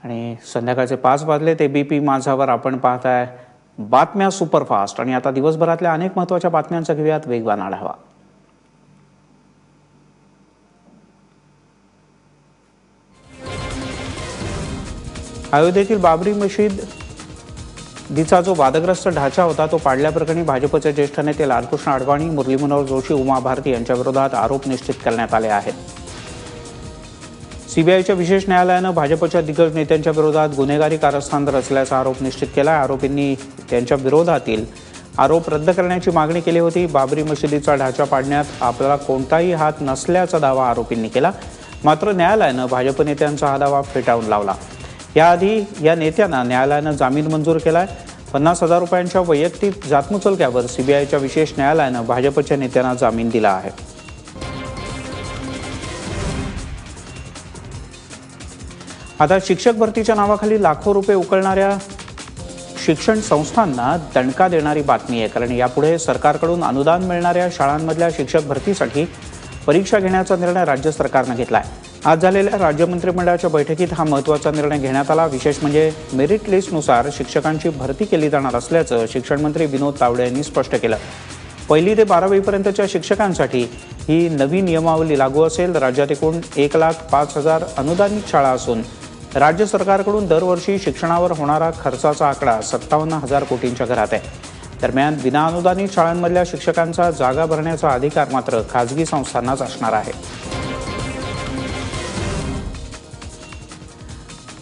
आणि संध्याकाळचे 5 वाजले ते बीपी माझावर आपण पाहताय बातम्या सुपरफास्ट आणि आता दिवसभरातल्या अनेक महत्त्वाच्या बातम्यांचा घेऊयात वेगवान आढावा। अयोध्येतील बाबरी मशिदीचा जो वादग्रस्त ढाचा होता तो पाडल्याप्रकरणी भाजपचे ज्येष्ठ नेते लालकृष्ण अडवाणी, मुरली मनोहर जोशी, उमा भारती यांच्या विरोधात आरोप निश्चित करण्यात आले आहेत। सीबीआयच्या विशेष न्यायालयानं भाजपच्या दिग्गज नेत्यांच्या विरोधात गुन्हेगारी कारस्थान रचल्याचा आरोप निश्चित केला। आरोपींनी त्यांच्या विरोधातील आरोप रद्द करण्याची मागणी केली होती। बाबरी मशिदीचा ढाचा पाडण्यात आपल्याला कोणताही हात नसल्याचा दावा आरोपींनी केला, मात्र न्यायालयानं भाजप नेत्यांचा हा दावा फेटाळून लावला। याआधी या नेत्यांना न्यायालयानं जामीन मंजूर केलाय। 50,000 रुपयांच्या वैयक्तिक जातमुचलक्यावर सीबीआयच्या विशेष न्यायालयानं भाजपच्या नेत्यांना जामीन दिला आहे। आता शिक्षक भरतीच्या नावाखाली लाखो रुपये उकळणाऱ्या शिक्षण संस्थांना दणका देणारी बातमी आहे, कारण यापुढे सरकारकडून अनुदान मिळणाऱ्या शाळांमधल्या शिक्षक भरतीसाठी परीक्षा घेण्याचा निर्णय राज्य सरकारनं घेतलाय। आज झालेल्या राज्य मंत्रिमंडळाच्या बैठकीत हा महत्त्वाचा निर्णय घेण्यात आला। विशेष म्हणजे मेरिट लिस्टनुसार शिक्षकांची भरती केली जाणार असल्याचं शिक्षण मंत्री विनोद तावडे यांनी स्पष्ट केलं। 1ली ते 12वी पर्यंतच्या शिक्षकांसाठी ही नवी नियमावली लागू असेल। राज्यात एकूण 1,05,000 अनुदानित शाळा असून राज्य सरकारकडून दरवर्षी शिक्षणावर होणारा खर्चाचा आकडा 57,000 कोटींच्या घरात आहे। दरम्यान विनाअनुदानित शाळांमधल्या शिक्षकांचा जागा भरण्याचा अधिकार मात्र खासगी संस्थांनाच असणार आहे।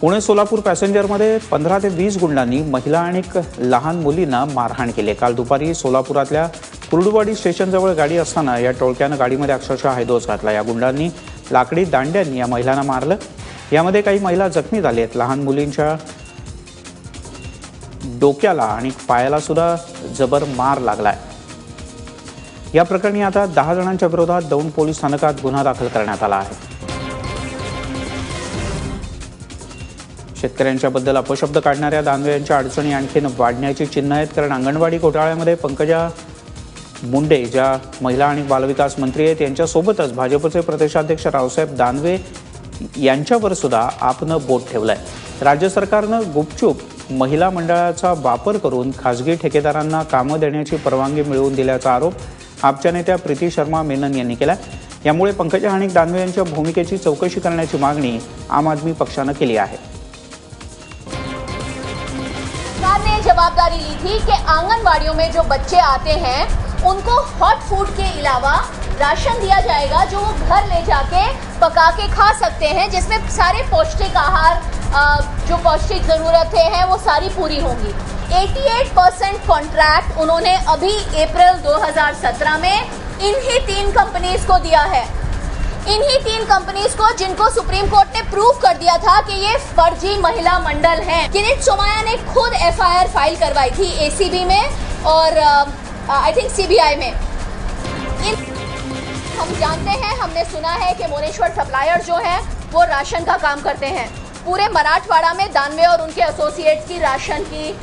पुणे सोलापूर पॅसेंजरमध्ये 15 ते 20 गुंडांनी महिला आणि लहान मुलींना मारहाण केली। काल दुपारी सोलापुरातल्या कुर्डुवाडी स्टेशनजवळ गाडी असताना या टोळक्यानं गाडीमध्ये अक्षरशः हैदोस घातला। या गुंडांनी लाकडी दांड्यांनी या महिलांना मारलं। यामध्ये काही महिला जखमी झालेत। लहान मुलींच्या डोक्याला आणि पायाला सुद्धा जबर मार लागलाय। या प्रकरणी आता 10 जणांच्या विरोधात दौंड पोलीस स्थानकात गुन्हा दाखल करण्यात आला आहे। शेतकऱ्यांच्या बद्दल अपशब्द काढणाऱ्या दानवे यांच्या अडचणी आणखीन वाढण्याची चिन्ह आहेत, कारण अंगणवाडी घोटाळ्यामध्ये पंकजा मुंडे ज्या महिला आणि बालविकास मंत्री आहेत यांच्यासोबतच भाजपचे प्रदेशाध्यक्ष रावसाहेब दानवे यांच्यावर सुद्धा आपनं बोट ठेवलंय। राज्य सरकारनं गुपचूप महिला मंडळाचा वापर करून खासगी ठेकेदारांना कामं देण्याची परवानगी मिळवून दिल्याचा आरोप आपच्या नेत्या प्रीती शर्मा मेनन यांनी केला। यामुळे पंकजा आणि दानवे यांच्या भूमिकेची चौकशी करण्याची मागणी आम आदमी पक्षानं केली आहे। सरकार ने जवाबदारी ली थी कि आंगनवाड़ियों में जो बच्चे आते हैं उनको हॉट फूड के अलावा राशन दिया जाएगा, जो वो घर ले जाके पका के खा सकते हैं, जिसमें सारे पौष्टिक आहार जो पौष्टिक ज़रूरतें हैं वो सारी पूरी होंगी। 88% कॉन्ट्रैक्ट उन्होंने अभी अप्रैल 2017 में इन्हीं 3 कंपनीज को दिया है। इन्हीं 3 कंपनीज को, जिनको सुप्रीम कोर्ट ने प्रूव कर दिया था कि ये फर्जी महिला मंडल हैं। किरीट सोमैया ने खुद FIR फाइल करवाई थी ACB में और आई थिंक CBI में। हम जानते हैं, हमने सुना है कि मोनेश्वर सप्लायर जो हैं वो राशन का काम करते हैं। पूरे मराठवाड़ा में दानवे और उनके एसोसिएट्स की राशन की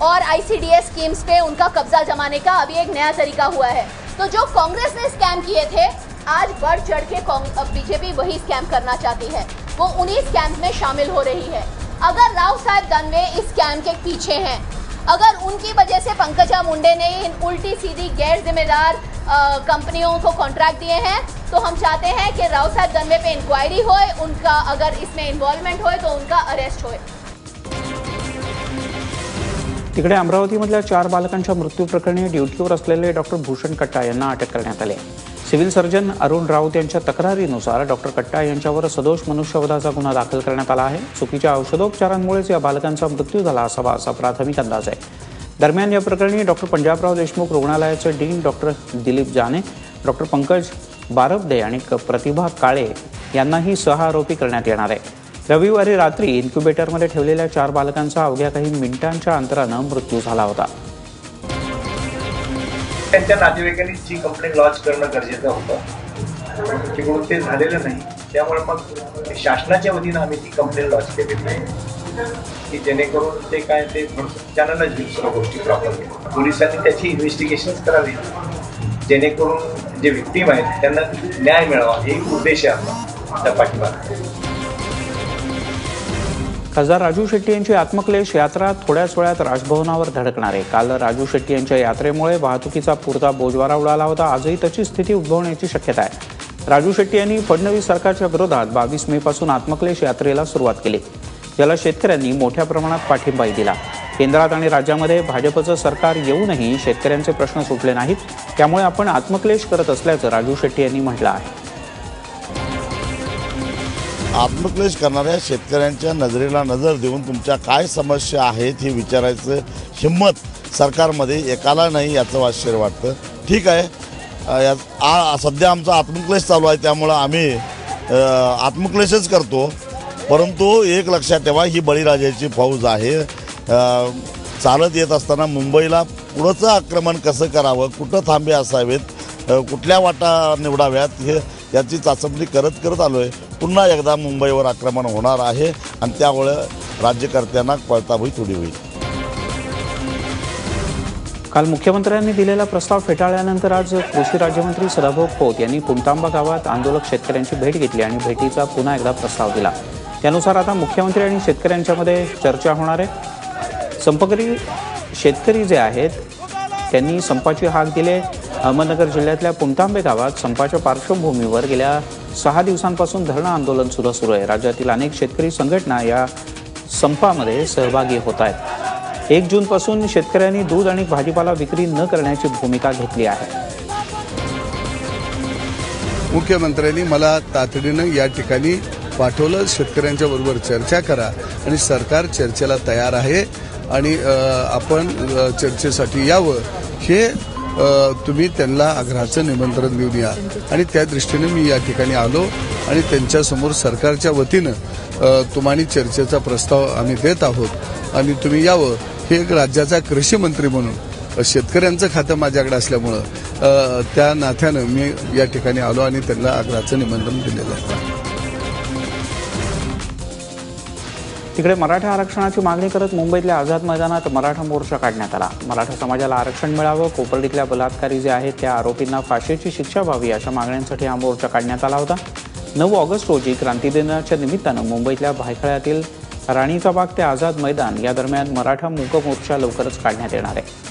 और ICDS स्कीम्स पे उनका कब्जा जमाने का अभी एक नया तरीका हुआ है। तो जो कांग्रेस ने स्कैम किए थे, आज बढ़ चढ़ के बीजेपी वही स्कैम करना चाहती है। वो उन्हीं स्कैम में शामिल हो रही है। अगर राव साहब दानवे इस स्कैम के पीछे हैं, अगर उनकी वजह से पंकजा मुंडे ने इन उल्टी सीधी गैर जिम्मेदार कंपनियों को कॉन्ट्रैक्ट दिए हैं, तो हम चाहते हैं कि राव साहब दानवे पे इंक्वायरी होए, उनका अगर इसमें इन्वॉल्वमेंट होए तो उनका अरेस्ट होए। तिकडे अमरावतीमधल्या 4 बालकांच्या मृत्यू प्रकरणी ड्युटीवर असलेले डॉक्टर भूषण कट्टा यांना अटक करण्यात आली। सिव्हिल सर्जन अरुण राऊत यांच्या तक्रारीनुसार डॉक्टर कट्टा यांच्यावर सदोष मनुष्यवधाचा गुन्हा दाखल करण्यात आला आहे। चुकीच्या औषधोपचारांमुळेच या बालकांचा मृत्यू झाला असावा असा प्राथमिक अंदाज आहे। दरम्यान या प्रकरणी डॉक्टर पंजाबराव देशमुख रुग्णालयाचे डीन डॉक्टर दिलीप जाने, डॉक्टर पंकज बारबदे आणि प्रतिभा काळे यांनाही सहआरोपी करण्यात येणार आहे। रविवारी रात्री इन्क्युबेटरमध्ये ठेवलेल्या 4 बालकांचा अवघ्या काही मिनिटांच्या अंतरानं मृत्यू झाला होता। त्यांच्या नातेवाईकांनी जी कंप्लेंट लॉन्च करणं गरजेचं होतं, तिकडून ते झालेलं नाही। त्यामुळे मग शासनाच्या वतीनं आम्ही ती कंप्लेंट लॉन्च केलेली आहे की जेणेकरून ते काय ते चॅनलच घेऊन सर्व गोष्टी प्रॉपरली पोलिसांनी त्याची इन्व्हेस्टिगेशन करावी, जेणेकरून जे विक्टीम आहेत त्यांना न्याय मिळावा, हे उद्देश आहे आपला पाठीमागे। खासदार राजू शेट्टी यांची आत्मक्लेश यात्रा थोड्याच वेळात राजभवनावर धडकणार आहे. काल राजू शेट्टी यांच्या यात्रेमुळे वाहतुकीचा पुरता बोजवारा उडाला होता. आजही तशी स्थिती उद्भवण्याची शक्यता आहे. राजू शेट्टी यांनी फडणवीस सरकारच्या विरोधात 22 मे पासून आत्मक्लेश यात्रेला सुरुवात केली, ज्याला शेतकऱ्यांनी मोठ्या प्रमाणात पाठिंबाही दिला. केंद्रात आणि राज्यामध्ये भाजपचं सरकार येऊनही शेतकऱ्यांचे प्रश्न सुटले नाहीत, त्यामुळे आपण आत्मक्लेश करत असल्याचं राजू शेट्टी यांनी म्हटलं आहे. आत्मक्लेश करणाऱ्या शेतकऱ्यांच्या नजरेला नजर देऊन तुमच्या काय समस्या आहेत हे विचारायचं हिंमत सरकारमध्ये एकाला नाही याचं आश्चर्य वाटतं. ठीक आहे, सध्या आमचा आत्मक्लेश चालू आहे, त्यामुळं आम्ही आत्मक्लेशच करतो. परंतु एक लक्षात ठेवा, ही बळीराजाची फौज आहे. चालत येत असताना मुंबईला पुढचं आक्रमण कसं करावं, कुठं थांबे असावेत, कुठल्या वाटा निवडाव्यात हे याची चाचपणी करत आलो आहे. पुन्हा एकदा मुंबईवर आक्रमण होणार आहे आणि त्यामुळे राज्यकर्त्यांना पळताभुई थोडी होईल. काल मुख्यमंत्र्यांनी दिलेला प्रस्ताव फेटाळल्यानंतर आज कृषी राज्यमंत्री सदाभाऊ खोत यांनी पुणतांबा गावात आंदोलक शेतकऱ्यांची भेट घेतली आणि भेटीचा पुन्हा एकदा प्रस्ताव दिला. त्यानुसार आता मुख्यमंत्री आणि शेतकऱ्यांच्यामध्ये चर्चा होणार आहे. संपकरी शेतकरी जे आहेत त्यांनी संपाची हाक दिली. अहमदनगर जिल्ह्यातल्या पुणतांबे गावात संपाच्या पार्श्वभूमीवर गेल्या 6 दिवसांपासून धरणं आंदोलन सुरू आहे. राज्यातील अनेक शेतकरी संघटना या संपामध्ये सहभागी होत आहेत. 1 जूनपासून शेतकऱ्यांनी दूध आणि भाजीपाला विक्री न करण्याची भूमिका घेतली आहे. मुख्यमंत्र्यांनी मला तातडीनं या ठिकाणी पाठवलं. शेतकऱ्यांच्या बरोबर चर्चा करा आणि सरकार चर्चेला तयार आहे आणि आपण चर्चेसाठी यावं हे तुम्ही त्यांना आग्रहाचं निमंत्रण देऊन या. आणि त्या दृष्टीने मी या ठिकाणी आलो आणि त्यांच्यासमोर सरकारच्या वतीनं तुम्हाला चर्चेचा प्रस्ताव आम्ही देत आहोत आणि तुम्ही यावं. हे एक राज्याचा कृषी मंत्री म्हणून शेतकऱ्यांचं खातं माझ्याकडे असल्यामुळं त्या नात्यानं मी या ठिकाणी आलो आणि त्यांना आग्रहाचं निमंत्रण दिलेलं आहे. तिकडे मराठा आरक्षणाची मागणी करत मुंबईतल्या आझाद मैदानात मराठा मोर्चा काढण्यात आला. मराठा समाजाला आरक्षण मिळावं, कोपर्डीतल्या बलात्कारी जे आहेत त्या आरोपींना फाशीची शिक्षा व्हावी अशा मागण्यांसाठी हा मोर्चा काढण्यात आला होता. 9 ऑगस्ट रोजी क्रांती दिनाच्या निमित्तानं मुंबईतल्या भायखळ्यातील राणीचा बाग ते आझाद मैदान या दरम्यान मराठा मूक मोर्चा लवकरच काढण्यात येणार आहे.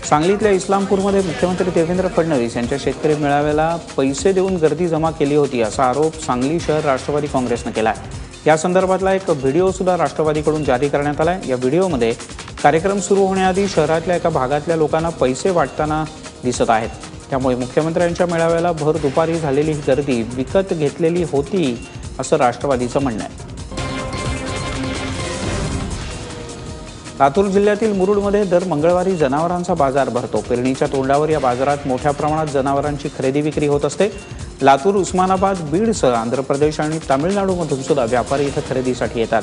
सांगलीतल्या इस्लामपूरमध्ये मुख्यमंत्री देवेंद्र फडणवीस यांच्या शेतकरी मेळाव्याला पैसे देऊन गर्दी जमा केली होती असा आरोप सांगली शहर राष्ट्रवादी काँग्रेसनं केला आहे. या संदर्भातला एक व्हिडिओ सुद्धा राष्ट्रवादीकडून जारी करण्यात आला आहे. या व्हिडिओमध्ये कार्यक्रम सुरू होण्याआधी शहरातल्या एका भागातल्या लोकांना पैसे वाटताना दिसत आहेत. त्यामुळे मुख्यमंत्र्यांच्या मेळाव्याला भर दुपारी झालेली ही गर्दी विकत घेतलेली होती असं राष्ट्रवादीचं म्हणणं आहे. लातूर जिल्ह्यातील मुरुडमध्ये दर मंगळवारी जनावरांचा बाजार भरतो. पेरणीच्या तोंडावर या बाजारात मोठ्या प्रमाणात जनावरांची खरेदी विक्री होत असते. लातूर, उस्मानाबाद, बीडसह आंध्र प्रदेश आणि तामिळनाडूमधून सुद्धा व्यापारी इथं खरेदीसाठी येतात.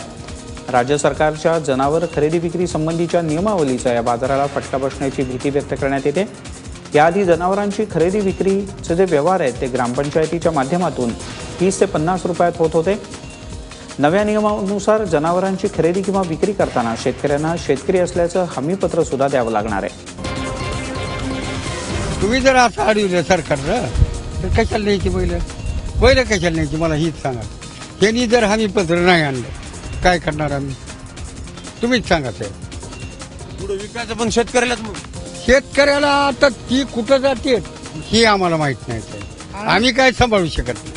राज्य सरकारच्या जनावर खरेदी विक्री संबंधीच्या नियमावलीचा या बाजाराला फटका बसण्याची भीती व्यक्त करण्यात येते. याआधी जनावरांची खरेदी विक्रीचे जे व्यवहार आहेत ते ग्रामपंचायतीच्या माध्यमातून 30 ते 50 रुपयात होत होते. नव्या नियमानुसार जनावरांची खरेदी किंवा विक्री करताना शेतकऱ्यांना शेतकरी असल्याचं हमीपत्र सुद्धा द्यावं लागणार आहे. तुम्ही जर असं अडवलं सरकारनं तर कशाला न्यायची बैल कशाला न्यायची मला हीच सांगा. त्यांनी जर हमीपत्र नाही आणलं काय करणार आम्ही, तुम्हीच सांगा साहेब. पुढे विकायचं पण शेतकऱ्याला आता ती कुठं जाते हे आम्हाला माहित नाही साहेब. आम्ही काय सांभाळू शकत नाही.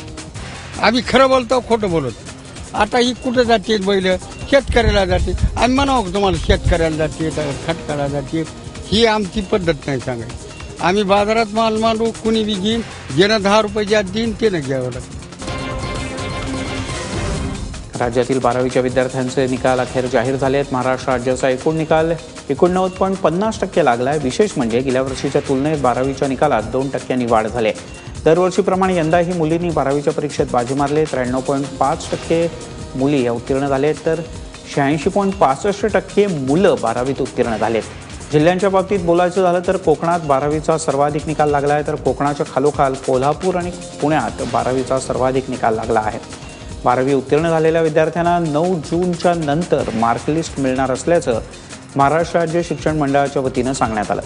आम्ही खरं बोलतो खोटं बोलतो. आता ही कुठं जाते बैल, शेतकऱ्याला जाते. आम्ही म्हणावं तुम्हाला शेतकऱ्याला जाते खटकाला जाते, ही आमची पद्धत नाही सांगायची. आम्ही बाजारात माल मांडू, कुणी बी घेईन, ज्यानं 10 रुपये ज्यात देईन त्यानं घ्यावं लागतं. राज्यातील 12वीच्या विद्यार्थ्यांचे निकाल अखेर जाहीर झाले आहेत. महाराष्ट्र राज्याचा एकूण निकाल 89.50% लागला आहे. विशेष म्हणजे गेल्या वर्षीच्या तुलनेत 12वीच्या निकालात 2% वाढ झाली आहे. दरवर्षीप्रमाणे यंदाही मुलींनी 12वीच्या परीक्षेत बाजी मारले. 93.5% मुली या उत्तीर्ण झालेत तर 86.65% मुलं 12वीत उत्तीर्ण झालेत. जिल्ह्यांच्या बाबतीत बोलायचं झालं तर कोकणात 12वीचा सर्वाधिक निकाल लागला आहे तर कोकणाच्या खालोखाल कोल्हापूर आणि पुण्यात 12वीचा सर्वाधिक निकाल लागला आहे. 12वी उत्तीर्ण झालेल्या विद्यार्थ्यांना 9 जूनच्या नंतर मार्कलिस्ट मिळणार असल्याचं महाराष्ट्र राज्य शिक्षण मंडळाच्या वतीनं सांगण्यात आलं.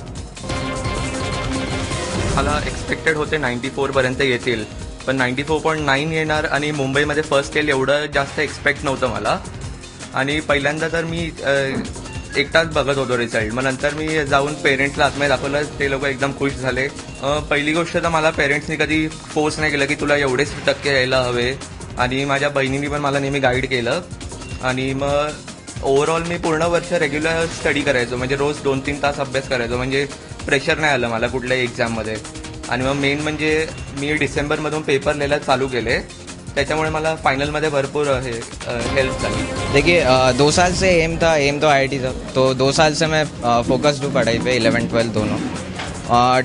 मला एक्सपेक्टेड होते 94 पर्यंत येतील, पण 94.9 येणार आणि मुंबईमध्ये फर्स्ट येईल एवढं जास्त एक्सपेक्ट नव्हतं मला. आणि पहिल्यांदा तर मी एकटाच बघत होतो रिझल्ट. मग नंतर मी जाऊन पेरेंट्सला आतमध्ये दाखवलं, ते लोक एकदम खुश झाले. पहिली गोष्ट तर मला पेरेंट्सनी कधी फोर्स नाही केलं की तुला एवढेच टक्के यायला हवे, आणि माझ्या बहिणींनी पण मला नेहमी गाईड केलं. आणि मग ओव्हरऑल मी पूर्ण वर्ष रेग्युलर स्टडी करायचो, म्हणजे रोज 2-3 तास अभ्यास करायचो, म्हणजे प्रेशर नाही आलं मला कुठल्याही एक्झाममध्ये. आणि मग मेन म्हणजे मी डिसेंबरमधून पेपर लिहायला चालू केले, त्याच्यामुळे मला फाइनलमध्ये भरपूर हेल्प झाली. देखिए 2 साल से एम तो IIT था, तो 2 साल से मैं फोकस्ड हूँ पढ़ाई पे, 11th-12th दोनों.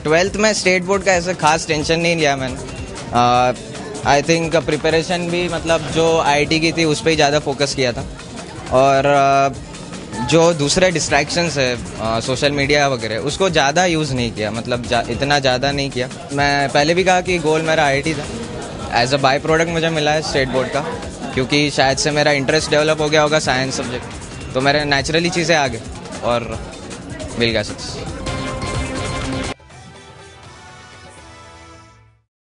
12th में स्टेट बोर्ड का ऐसे खास टेंशन नहीं लिया मैंने. आई थिंक प्रिपरेशन भी मतलब जो IIT की थी उस पर ही ज़्यादा फोकस किया था. और जो दूसरे डिस्ट्रैक्शंस है सोशल मीडिया वगैरह उसको ज़्यादा यूज़ नहीं किया, मतलब इतना ज़्यादा नहीं किया. मैं पहले भी कहा कि गोल मेरा IIT था. एज अ बाई प्रोडक्ट मुझे मिला है स्टेट बोर्ड का, क्योंकि शायद से मेरा इंटरेस्ट डेवलप हो गया होगा साइंस सब्जेक्ट, तो मेरे नेचुरली चीज़ें आ गई और मिल गया सक्सेस.